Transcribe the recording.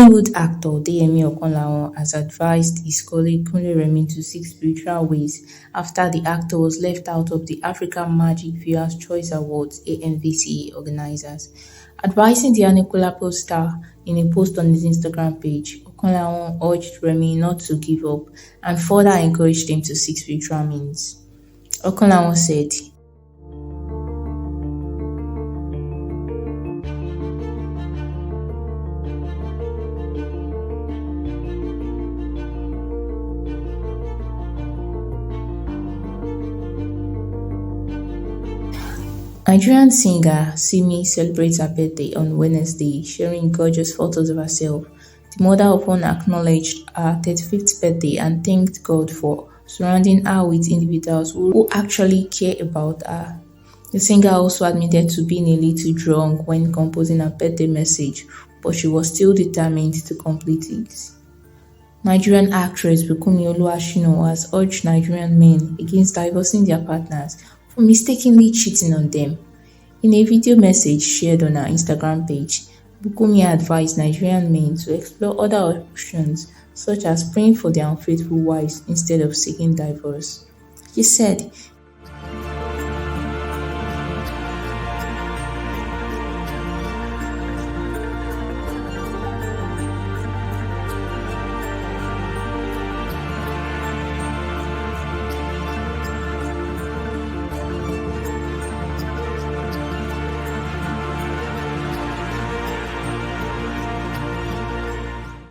Nollywood actor Deyemi Okanlawon has advised his colleague Kunle Remi to seek spiritual ways after the actor was left out of the African Magic Viewers' Choice Awards (AMVCA) organizers. Advising the anikulapo star in a post on his Instagram page, Okanlawon urged Remi not to give up and further encouraged him to seek spiritual means. Okanlawon said, Nigerian singer Simi celebrates her birthday on Wednesday, sharing gorgeous photos of herself. The mother of one acknowledged her 35th birthday and thanked God for surrounding her with individuals who actually care about her. The singer also admitted to being a little drunk when composing her birthday message, but she was still determined to complete it. Nigerian actress Bukunmi has urged Nigerian men against divorcing their partners for mistakenly cheating on them. In a video message shared on her Instagram page, Bukunmi advised Nigerian men to explore other options such as praying for their unfaithful wives instead of seeking divorce. She said,